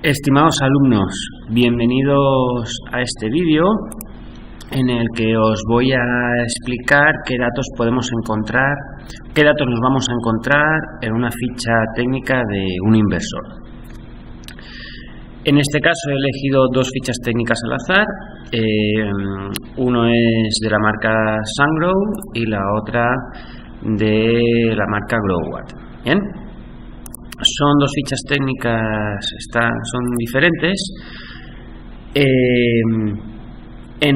Estimados alumnos, bienvenidos a este vídeo en el que os voy a explicar qué datos podemos encontrar, qué datos nos vamos a encontrar en una ficha técnica de un inversor. En este caso he elegido dos fichas técnicas al azar, uno es de la marca SunGrow y la otra de la marca GrowWatt. ¿Bien? Son dos fichas técnicas, son diferentes. En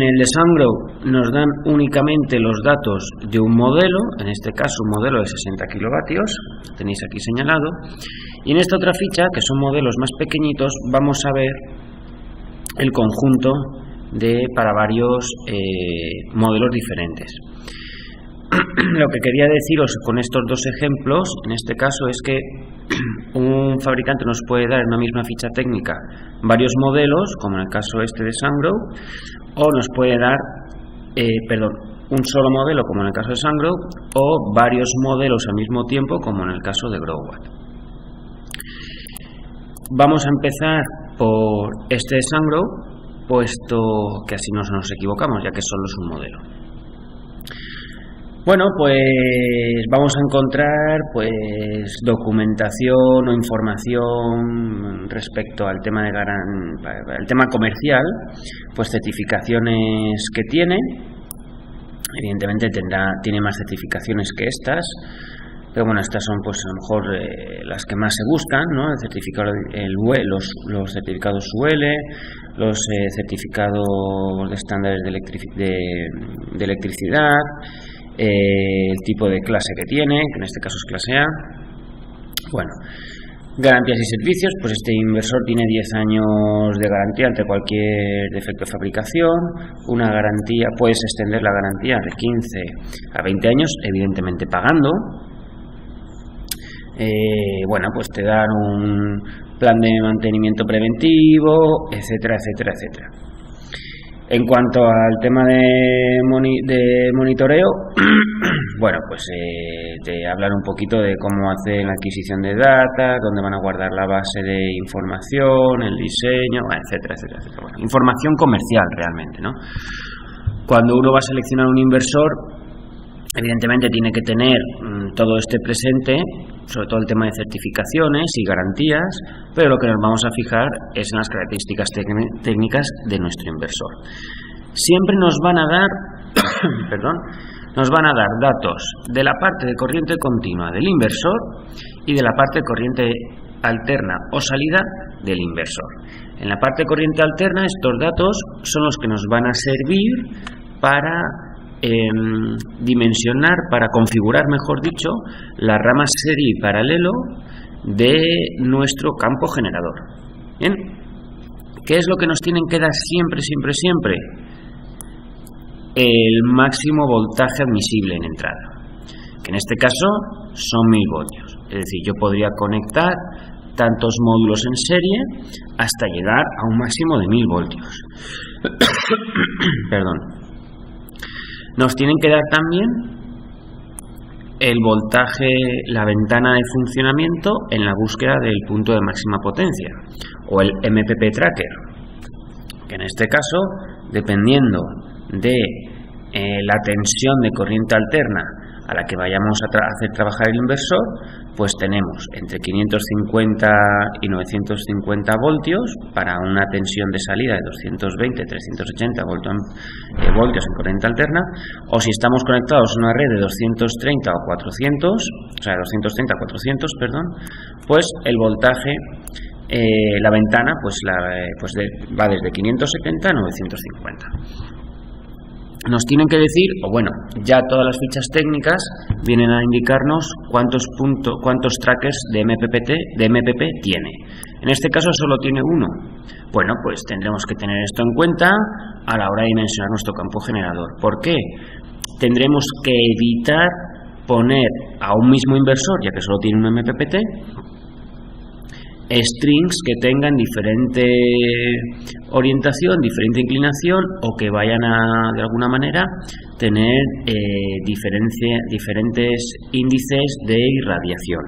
el de SunGrow nos dan únicamente los datos de un modelo, en este caso un modelo de 60 kilovatios, tenéis aquí señalado, y en esta otra ficha, que son modelos más pequeñitos, vamos a ver el conjunto para varios modelos diferentes. Lo que quería deciros con estos dos ejemplos, en este caso, es que un fabricante nos puede dar en una misma ficha técnica varios modelos, como en el caso este de SunGrow, o nos puede dar, un solo modelo, como en el caso de SunGrow, o varios modelos al mismo tiempo, como en el caso de GrowWatt. Vamos a empezar por este de SunGrow, puesto que así no nos equivocamos, ya que solo es un modelo. Bueno, pues vamos a encontrar documentación o información respecto al tema el tema comercial, pues certificaciones que tiene. Evidentemente tiene más certificaciones que estas, pero bueno, estas son pues a lo mejor las que más se buscan, ¿no? El certificado los certificados UL, los certificados de estándares de electricidad, el tipo de clase que tiene, que en este caso es clase A. Bueno, garantías y servicios, pues este inversor tiene 10 años de garantía ante cualquier defecto de fabricación. Una garantía, puedes extender la garantía de 15 a 20 años, evidentemente pagando. Bueno, pues te dan un plan de mantenimiento preventivo, etcétera, etcétera, etcétera. En cuanto al tema de monitoreo, bueno, pues te hablan un poquito de cómo hacen la adquisición de datos, dónde van a guardar la base de información, el diseño, etcétera, etcétera, etcétera. Bueno, información comercial realmente, ¿no? Cuando uno va a seleccionar un inversor, evidentemente tiene que tener todo este presente, sobre todo el tema de certificaciones y garantías, pero lo que nos vamos a fijar es en las características técnicas de nuestro inversor. Siempre nos van a dar, nos van a dar datos de la parte de corriente continua del inversor y de la parte de corriente alterna o salida del inversor. En la parte de corriente alterna, estos datos son los que nos van a servir para dimensionar, para configurar, mejor dicho, la rama serie y paralelo de nuestro campo generador. ¿Bien? ¿Qué es lo que nos tienen que dar siempre, siempre, siempre? El máximo voltaje admisible en entrada, que en este caso son 1000 voltios. Es decir, yo podría conectar tantos módulos en serie hasta llegar a un máximo de 1000 voltios. Perdón. Nos tienen que dar también el voltaje, la ventana de funcionamiento en la búsqueda del punto de máxima potencia, o el MPP Tracker, que en este caso, dependiendo de la tensión de corriente alterna a la que vayamos a hacer trabajar el inversor, pues tenemos entre 550 y 950 voltios para una tensión de salida de 220-380 voltios en corriente alterna, o si estamos conectados a una red de 230 o 400, o sea, 230 a 400, perdón, pues el voltaje, la ventana, va desde 570 a 950. Nos tienen que decir, o bueno, ya todas las fichas técnicas vienen a indicarnos cuántos trackers de MPP tiene. En este caso solo tiene uno. Bueno, pues tendremos que tener esto en cuenta a la hora de dimensionar nuestro campo generador. ¿Por qué? Tendremos que evitar poner a un mismo inversor, ya que solo tiene un MPPT, strings que tengan diferente orientación, diferente inclinación, o que vayan a, de alguna manera, tener diferentes índices de irradiación.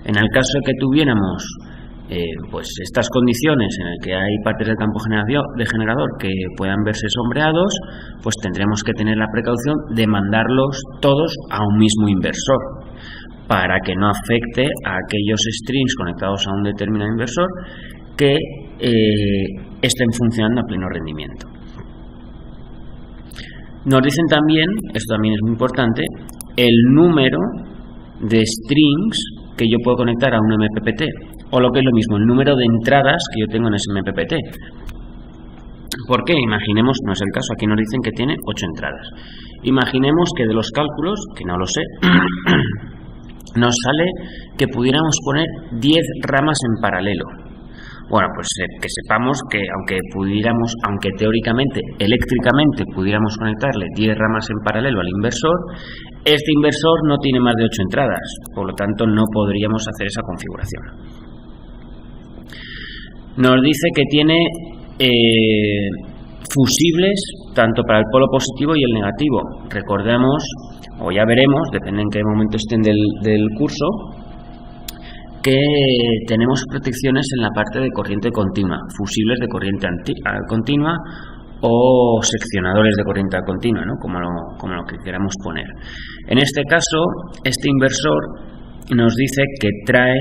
En el caso de que tuviéramos pues estas condiciones en las que hay partes del campo de generador que puedan verse sombreados, pues tendremos que tener la precaución de mandarlos todos a un mismo inversor para que no afecte a aquellos strings conectados a un determinado inversor que estén funcionando a pleno rendimiento. Nos dicen también, esto también es muy importante, el número de strings que yo puedo conectar a un MPPT, o lo que es lo mismo, el número de entradas que yo tengo en ese MPPT. ¿Por qué? Imaginemos, no es el caso, aquí nos dicen que tiene 8 entradas. Imaginemos que de los cálculos, que no lo sé, nos sale que pudiéramos poner 10 ramas en paralelo. Bueno, pues que sepamos que aunque teóricamente, eléctricamente pudiéramos conectarle 10 ramas en paralelo al inversor, este inversor no tiene más de 8 entradas, por lo tanto no podríamos hacer esa configuración. Nos dice que tiene fusibles tanto para el polo positivo y el negativo. Recordemos, o ya veremos, depende en qué momento estén del curso, que tenemos protecciones en la parte de corriente continua, fusibles de corriente continua o seccionadores de corriente continua, ¿no? como lo que queramos poner. En este caso, este inversor nos dice que trae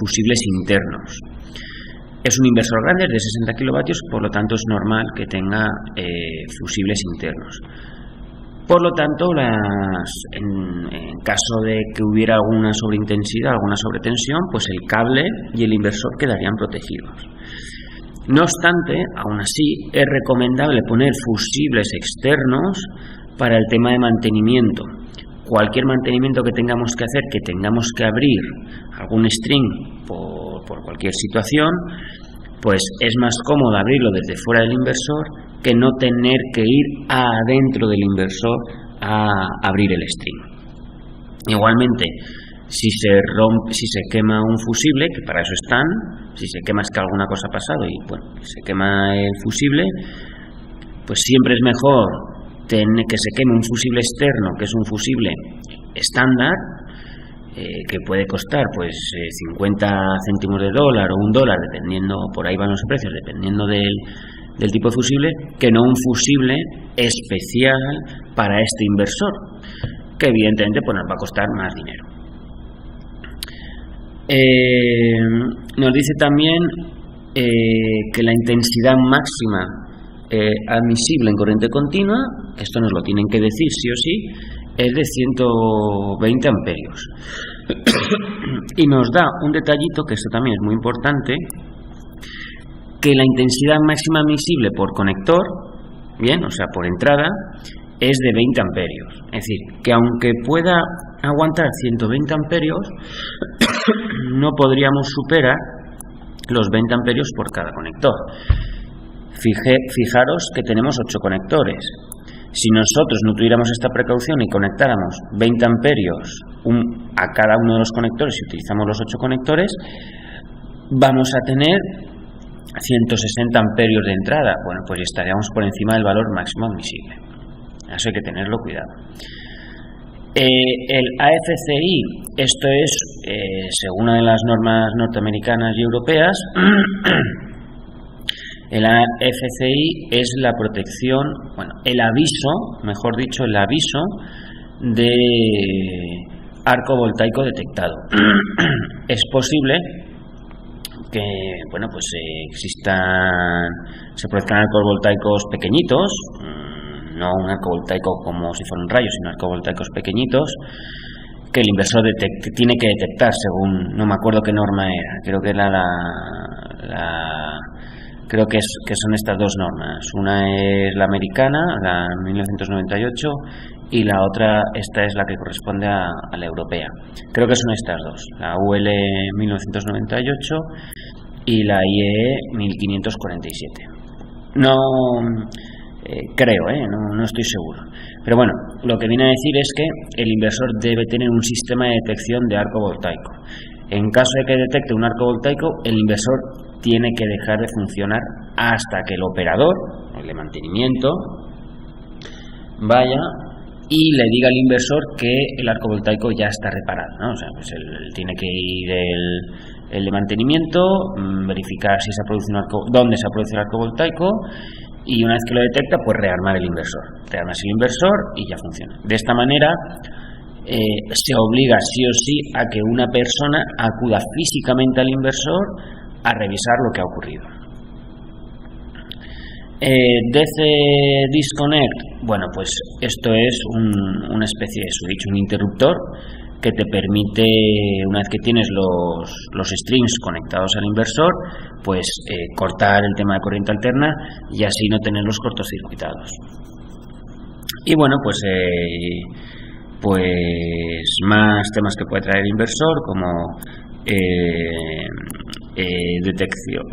fusibles internos. Es un inversor grande, es de 60 kilovatios, por lo tanto es normal que tenga fusibles internos. Por lo tanto, en caso de que hubiera alguna sobreintensidad, alguna sobretensión, pues el cable y el inversor quedarían protegidos. No obstante, aún así, es recomendable poner fusibles externos para el tema de mantenimiento. Cualquier mantenimiento que tengamos que hacer, que tengamos que abrir algún string por cualquier situación, pues es más cómodo abrirlo desde fuera del inversor que no tener que ir adentro del inversor a abrir el string. Igualmente, si se quema un fusible, que para eso están, si se quema es que alguna cosa ha pasado y bueno, se quema el fusible, pues siempre es mejor que se queme un fusible externo, que es un fusible estándar, que puede costar pues 50 céntimos de dólar o $1, dependiendo, por ahí van los precios, dependiendo del tipo de fusible, que no un fusible especial para este inversor, que evidentemente pues nos va a costar más dinero. Nos dice también que la intensidad máxima admisible en corriente continua, esto nos lo tienen que decir sí o sí, es de 120 amperios. Y nos da un detallito, que esto también es muy importante, que la intensidad máxima admisible por conector, bien, o sea, por entrada, es de 20 amperios. Es decir, que aunque pueda aguantar 120 amperios, no podríamos superar los 20 amperios por cada conector. Fijaros que tenemos 8 conectores. Si nosotros no tuviéramos esta precaución y conectáramos 20 amperios a cada uno de los conectores y utilizamos los 8 conectores, vamos a tener 160 amperios de entrada. Bueno, pues estaríamos por encima del valor máximo admisible. Eso hay que tenerlo cuidado. El AFCI, esto es, según una de las normas norteamericanas y europeas, el AFCI es la protección, bueno, el aviso, mejor dicho, el aviso de arco voltaico detectado. Es posible que, bueno, pues se produzcan arcos voltaicos pequeñitos, no un arco voltaico como si fuera un rayo, sino arcos voltaicos pequeñitos, que el inversor tiene que detectar según, no me acuerdo qué norma era, creo que era creo que son estas dos normas. Una es la americana, la 1998, y la otra, esta es la que corresponde a la europea. Creo que son estas dos, la UL 1998 y la IEE 1547. No creo, no estoy seguro. Pero bueno, lo que viene a decir es que el inversor debe tener un sistema de detección de arco voltaico. En caso de que detecte un arco voltaico, el inversor tiene que dejar de funcionar hasta que el operador, el de mantenimiento, vaya y le diga al inversor que el arco voltaico ya está reparado, ¿no? O sea, pues él tiene que ir el de mantenimiento, verificar si se ha producido dónde se ha producido el arco voltaico, y una vez que lo detecta, pues rearmar el inversor. Rearmas el inversor y ya funciona. De esta manera se obliga sí o sí a que una persona acuda físicamente al inversor a revisar lo que ha ocurrido. DC Disconnect, bueno, pues esto es una especie de switch, un interruptor que te permite, una vez que tienes los strings conectados al inversor, pues cortar el tema de corriente alterna y así no tenerlos cortocircuitados. Y bueno, pues más temas que puede traer el inversor, como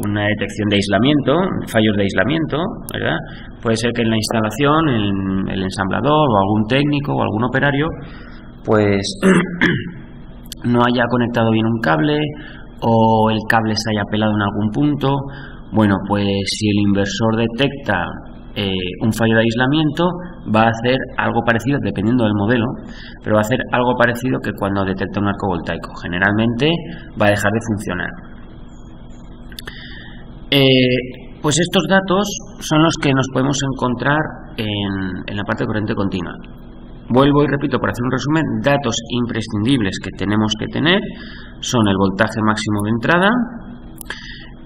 una detección de aislamiento, fallos de aislamiento, ¿verdad? Puede ser que en la instalación, el ensamblador o algún técnico o algún operario pues no haya conectado bien un cable, o el cable se haya pelado en algún punto. Bueno, pues si el inversor detecta un fallo de aislamiento, va a hacer algo parecido, dependiendo del modelo, pero va a hacer algo parecido que cuando detecta un arco voltaico. Generalmente va a dejar de funcionar. Pues estos datos son los que nos podemos encontrar en la parte de corriente continua. Vuelvo y repito, para hacer un resumen: datos imprescindibles que tenemos que tener son el voltaje máximo de entrada,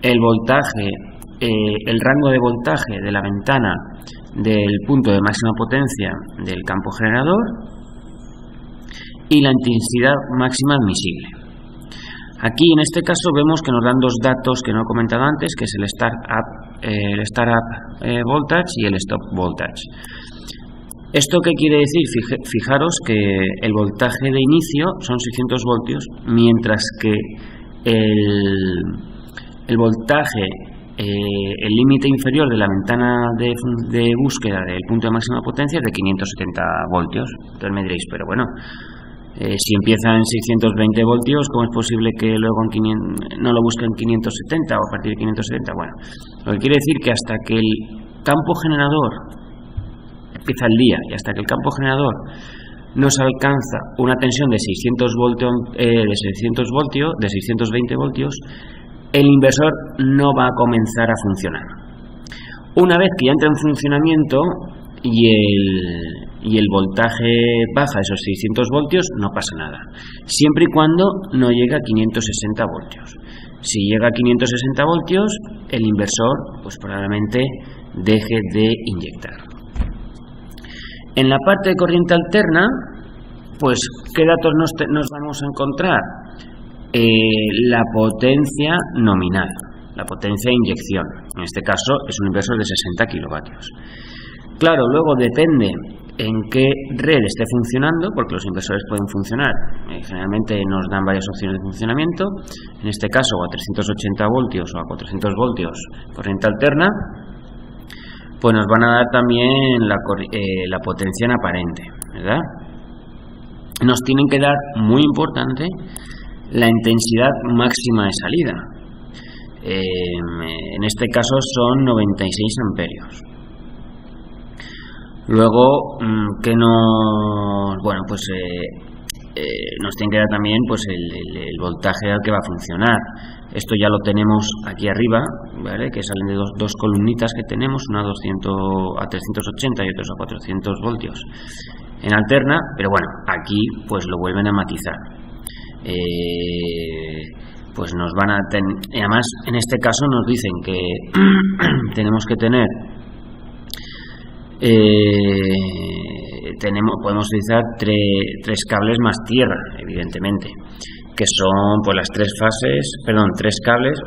el voltaje, el rango de voltaje de la ventana del punto de máxima potencia del campo generador y la intensidad máxima admisible. Aquí en este caso vemos que nos dan dos datos que no he comentado antes, que es el startup voltage y el stop voltage. ¿Esto qué quiere decir? Fijaros que el voltaje de inicio son 600 voltios, mientras que el voltaje, el límite inferior de la ventana de búsqueda del punto de máxima potencia es de 570 voltios. Entonces me diréis, pero bueno, si empieza en 620 voltios, ¿cómo es posible que luego no lo busque en 570 o a partir de 570? Bueno, lo que quiere decir que hasta que el campo generador empieza el día y hasta que el campo generador nos alcanza una tensión de 620 voltios, el inversor no va a comenzar a funcionar. Una vez que ya entra en funcionamiento y el voltaje baja esos 600 voltios, no pasa nada, siempre y cuando no llegue a 560 voltios. Si llega a 560 voltios, el inversor pues probablemente deje de inyectar. En la parte de corriente alterna, pues ¿qué datos nos vamos a encontrar? La potencia nominal, la potencia de inyección. En este caso es un inversor de 60 kilovatios. Claro, luego depende en qué red esté funcionando, porque los inversores pueden funcionar. Generalmente nos dan varias opciones de funcionamiento. En este caso a 380 voltios o a 400 voltios corriente alterna, pues nos van a dar también la potencia en aparente, ¿verdad? Nos tienen que dar, muy importante, la intensidad máxima de salida. En este caso son 96 amperios. Luego, nos tiene que dar también pues el voltaje al que va a funcionar. Esto ya lo tenemos aquí arriba, ¿vale? Que salen de dos columnitas que tenemos, una a 380 y otros a 400 voltios en alterna, pero bueno, aquí pues lo vuelven a matizar. Pues nos van a además en este caso nos dicen que tenemos que tener podemos utilizar tres cables más tierra, evidentemente, que son pues las tres cables,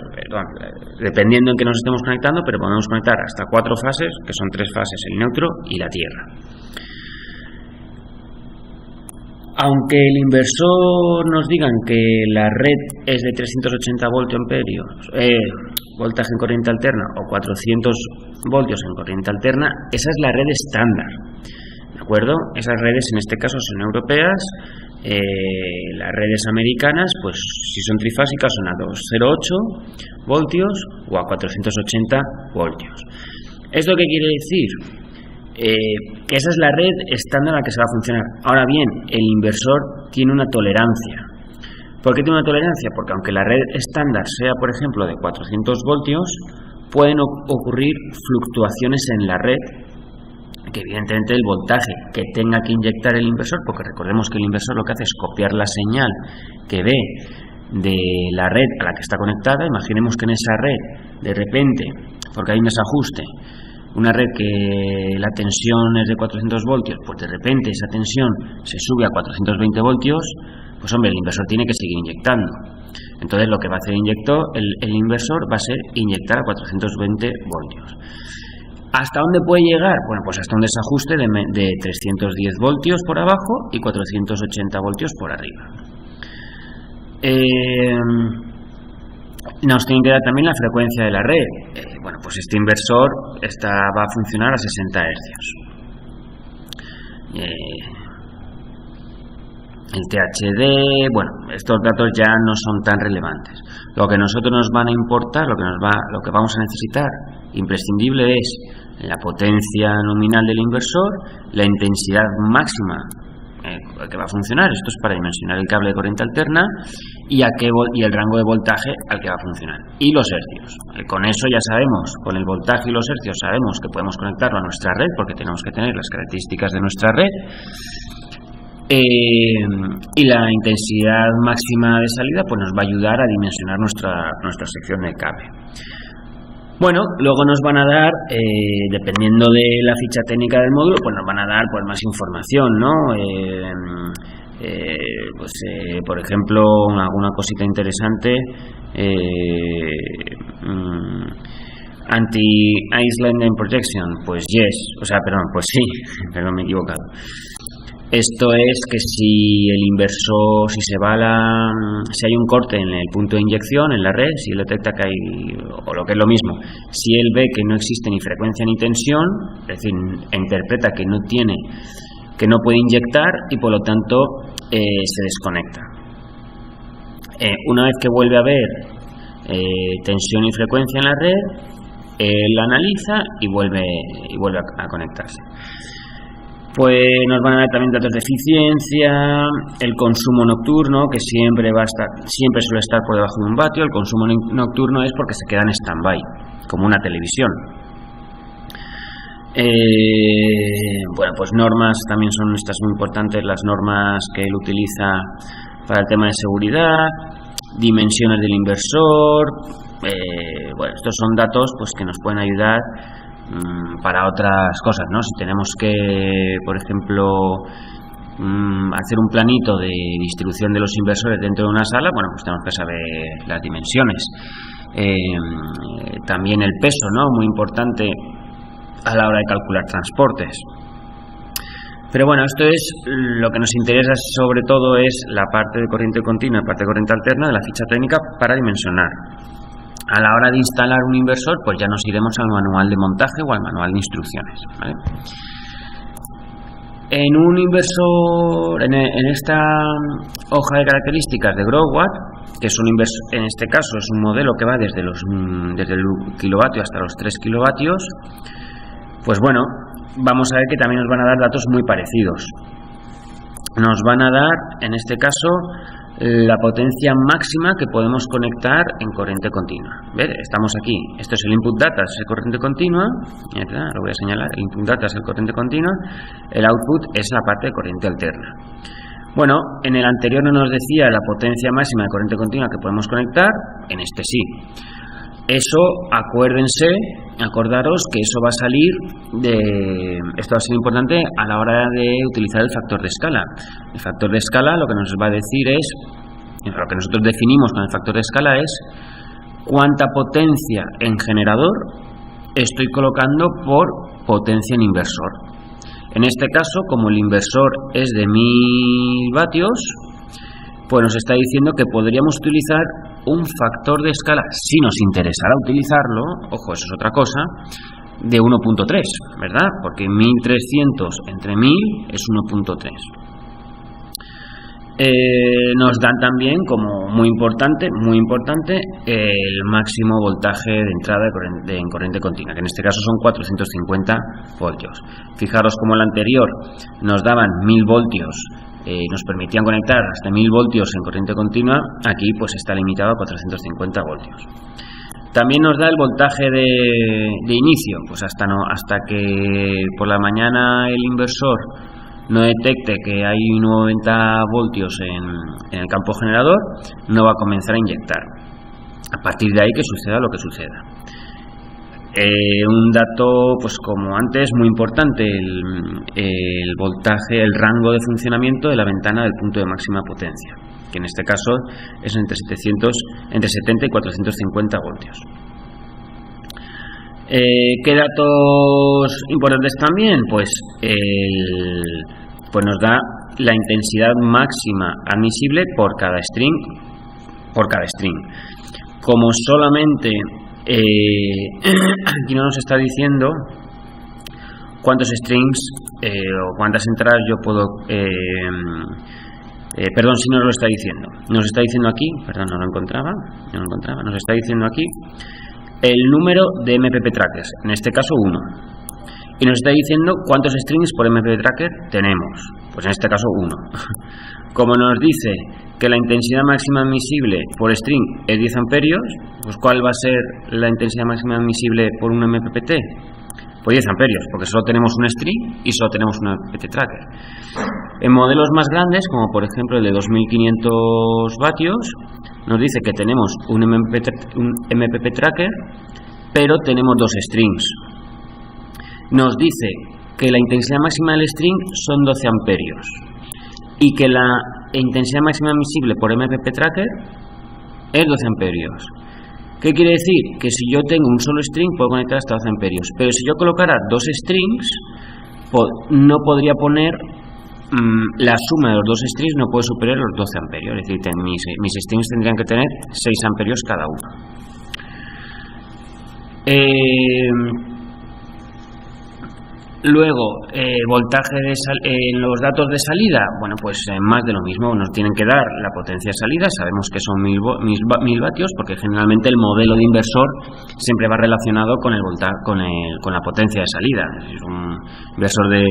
dependiendo en qué nos estemos conectando, pero podemos conectar hasta 4 fases, que son 3 fases, el neutro y la tierra. Aunque el inversor nos digan que la red es de 380 voltaje en corriente alterna o 400 voltios en corriente alterna, esa es la red estándar, ¿de acuerdo? Esas redes en este caso son europeas. Las redes americanas, pues si son trifásicas, son a 208 voltios o a 480 voltios. ¿Esto qué quiere decir? esa es la red estándar en la que se va a funcionar. Ahora bien, el inversor tiene una tolerancia. ¿Por qué tiene una tolerancia? Porque aunque la red estándar sea, por ejemplo, de 400 voltios, pueden ocurrir fluctuaciones en la red, que evidentemente el voltaje que tenga que inyectar el inversor, porque recordemos que el inversor lo que hace es copiar la señal que ve de la red a la que está conectada. Imaginemos que en esa red, de repente, porque hay un desajuste, una red que la tensión es de 400 voltios, pues de repente esa tensión se sube a 420 voltios, pues hombre, el inversor tiene que seguir inyectando. Entonces lo que va a hacer el inversor va a ser inyectar a 420 voltios. ¿Hasta dónde puede llegar? Bueno, pues hasta un desajuste de 310 voltios por abajo y 480 voltios por arriba. Nos tienen que dar también la frecuencia de la red. Bueno, pues este inversor va a funcionar a 60 Hz. El THD, bueno, estos datos ya no son tan relevantes. Lo que a nosotros nos van a importar, lo que vamos a necesitar, imprescindible, es la potencia nominal del inversor, la intensidad máxima que va a funcionar. Esto es para dimensionar el cable de corriente alterna, y el rango de voltaje al que va a funcionar, y los hercios. Con eso ya sabemos, con el voltaje y los hercios sabemos que podemos conectarlo a nuestra red, porque tenemos que tener las características de nuestra red. Y la intensidad máxima de salida pues nos va a ayudar a dimensionar nuestra sección de cable. Bueno, luego nos van a dar, dependiendo de la ficha técnica del módulo, pues nos van a dar pues más información, ¿no? Por ejemplo, alguna cosita interesante, anti-island projection, pues pues sí, perdón, me he equivocado. Esto es que si el inversor, si hay un corte en el punto de inyección, en la red, si él detecta que hay, o lo que es lo mismo, si él ve que no existe ni frecuencia ni tensión, es decir, interpreta que no puede inyectar y por lo tanto se desconecta. Una vez que vuelve a haber tensión y frecuencia en la red, él la analiza y vuelve a conectarse. Pues nos van a dar también datos de eficiencia, el consumo nocturno, que siempre suele estar por debajo de 1 vatio. El consumo nocturno es porque se queda en stand-by, como una televisión. Bueno, pues normas también son estas muy importantes, las normas que él utiliza para el tema de seguridad, dimensiones del inversor. Bueno, estos son datos pues que nos pueden ayudar para otras cosas, ¿no? Si tenemos que, por ejemplo, hacer un planito de distribución de los inversores dentro de una sala, bueno, pues tenemos que saber las dimensiones. También el peso, ¿no? Muy importante a la hora de calcular transportes. Pero bueno, esto es lo que nos interesa, sobre todo es la parte de corriente continua, la parte de corriente alterna de la ficha técnica para dimensionar. A la hora de instalar un inversor, pues ya nos iremos al manual de montaje o al manual de instrucciones, ¿vale? En un inversor, en esta hoja de características de Growatt, que es un inversor, en este caso es un modelo que va desde el kilovatio hasta los 3 kilovatios, pues bueno, vamos a ver que también nos van a dar datos muy parecidos. Nos van a dar, en este caso, la potencia máxima que podemos conectar en corriente continua. ¿Ves? Estamos aquí. Esto es el input data, es el corriente continua. Lo voy a señalar. El input data es el corriente continua. El output es la parte de corriente alterna. Bueno, en el anterior no nos decía la potencia máxima de corriente continua que podemos conectar. En este sí. Eso, acordaros que eso va a salir esto va a ser importante a la hora de utilizar el factor de escala. El factor de escala lo que nos va a decir es, lo que nosotros definimos con el factor de escala es cuánta potencia en generador estoy colocando por potencia en inversor. En este caso, como el inversor es de 1000 vatios, pues nos está diciendo que podríamos utilizar un factor de escala, si nos interesara utilizarlo, ojo, eso es otra cosa, de 1.3, ¿verdad? Porque 1300 entre 1000 es 1.3. nos dan también, como muy importante, el máximo voltaje de entrada en corriente continua, que en este caso son 450 voltios. Fijaros como el anterior nos daban 1000 voltios, nos permitían conectar hasta 1000 voltios en corriente continua, aquí pues está limitado a 450 voltios. También nos da el voltaje de inicio, pues hasta que por la mañana el inversor no detecte que hay 90 voltios en el campo generador, no va a comenzar a inyectar. A partir de ahí que suceda lo que suceda. Un dato, pues como antes, muy importante, el voltaje, el rango de funcionamiento de la ventana del punto de máxima potencia, que en este caso es entre 70 y 450 voltios. ¿Qué datos importantes también? Pues nos da la intensidad máxima admisible por cada string. Como solamente aquí no nos está diciendo cuántos strings o cuántas entradas yo puedo perdón, si no lo está diciendo. Nos está diciendo aquí, perdón, no lo encontraba, nos está diciendo aquí el número de MPP trackers, en este caso 1. Y nos está diciendo cuántos strings por MPP tracker tenemos, pues en este caso 1. Como nos dice que la intensidad máxima admisible por string es 10 amperios, pues ¿cuál va a ser la intensidad máxima admisible por un MPPT? Pues 10 amperios, porque solo tenemos un string y solo tenemos un MPPT tracker. En modelos más grandes, como por ejemplo el de 2500 vatios, nos dice que tenemos un MPP tracker, pero tenemos 2 strings. Nos dice que la intensidad máxima del string son 12 amperios y que la intensidad máxima admisible por MPP tracker es 12 amperios. ¿Qué quiere decir? Que si yo tengo un solo string puedo conectar hasta 12 amperios, pero si yo colocara 2 strings no podría poner la suma de los 2 strings, no puede superar los 12 amperios, es decir, mis strings tendrían que tener 6 amperios cada uno. Luego, voltaje en los datos de salida, bueno, pues más de lo mismo, nos tienen que dar la potencia de salida, sabemos que son 1000 vatios, porque generalmente el modelo de inversor siempre va relacionado con la potencia de salida. Si es un inversor de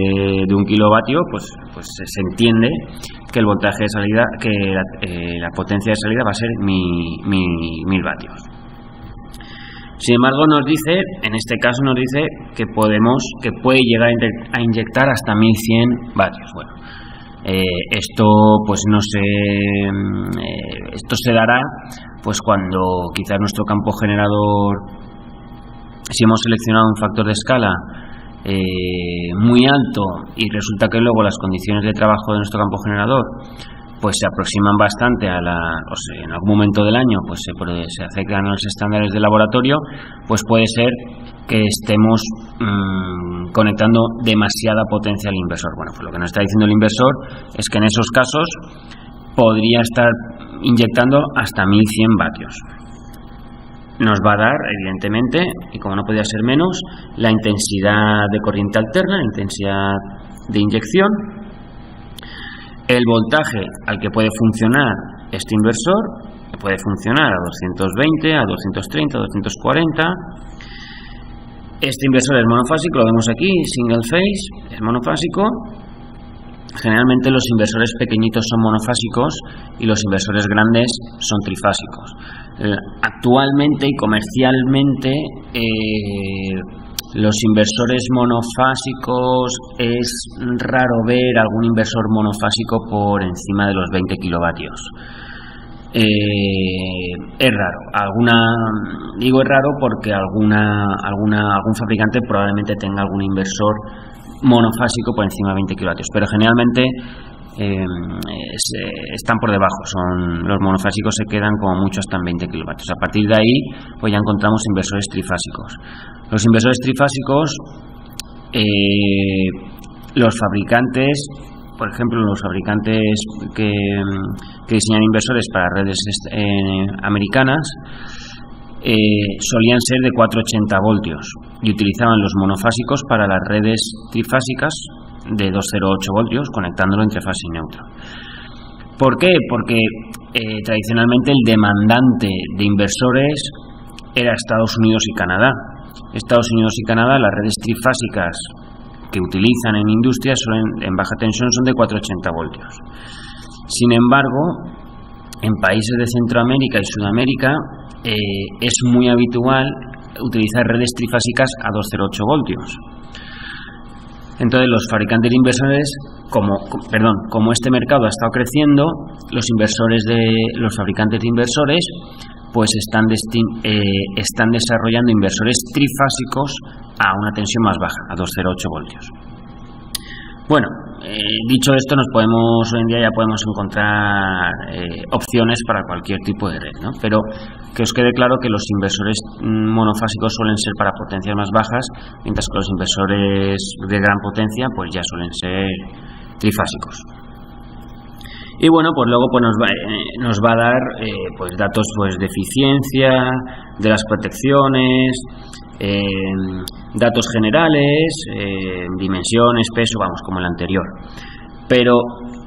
1 kilovatio, pues se entiende que el voltaje de salida, que la potencia de salida va a ser 1000 vatios. Sin embargo, en este caso nos dice que puede llegar a inyectar hasta 1100 vatios. Bueno, esto pues no sé, esto se dará pues cuando quizás nuestro campo generador, si hemos seleccionado un factor de escala muy alto y resulta que luego las condiciones de trabajo de nuestro campo generador pues se aproximan bastante en algún momento del año pues se acercan a los estándares de laboratorio, pues puede ser que estemos conectando demasiada potencia al inversor. Bueno, pues lo que nos está diciendo el inversor es que en esos casos podría estar inyectando hasta 1100 vatios. Nos va a dar, evidentemente, y como no podía ser menos, la intensidad de corriente alterna, la intensidad de inyección, el voltaje al que puede funcionar este inversor, que puede funcionar a 220, a 230, a 240. Este inversor es monofásico, lo vemos aquí, single phase, es monofásico. Generalmente los inversores pequeñitos son monofásicos y los inversores grandes son trifásicos. Actualmente y comercialmente los inversores monofásicos es raro ver algún inversor monofásico por encima de los 20 kilovatios. Es raro. Digo es raro porque algún fabricante probablemente tenga algún inversor monofásico por encima de 20 kilovatios, pero generalmente están por debajo. Los monofásicos se quedan como mucho hasta en 20 kilovatios. A partir de ahí pues ya encontramos inversores trifásicos. Los inversores trifásicos, los fabricantes, por ejemplo, los fabricantes que diseñan inversores para redes americanas, solían ser de 480 voltios y utilizaban los monofásicos para las redes trifásicas de 208 voltios, conectándolo entre fase y neutro. ¿Por qué? Porque tradicionalmente el demandante de inversores era Estados Unidos y Canadá. Estados Unidos y Canadá, las redes trifásicas que utilizan en industrias en baja tensión son de 480 voltios. Sin embargo, en países de Centroamérica y Sudamérica es muy habitual utilizar redes trifásicas a 208 voltios. Entonces los fabricantes de inversores, como este mercado ha estado creciendo, los fabricantes de inversores pues están desarrollando inversores trifásicos a una tensión más baja, a 208 voltios. Bueno, dicho esto, hoy en día ya podemos encontrar opciones para cualquier tipo de red, ¿no? Pero que os quede claro que los inversores monofásicos suelen ser para potencias más bajas, mientras que los inversores de gran potencia pues ya suelen ser trifásicos. Y bueno, pues luego pues nos va a dar pues datos pues de eficiencia, de las protecciones, datos generales, dimensiones, peso, vamos, como el anterior. Pero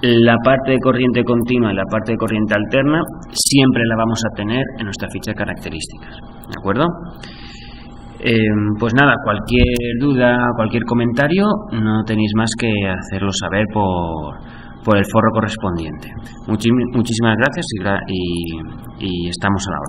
la parte de corriente continua y la parte de corriente alterna siempre la vamos a tener en nuestra ficha de características, ¿de acuerdo? Pues nada, cualquier duda, cualquier comentario, no tenéis más que hacerlo saber por el foro correspondiente. Muchísimas gracias y estamos a la hora.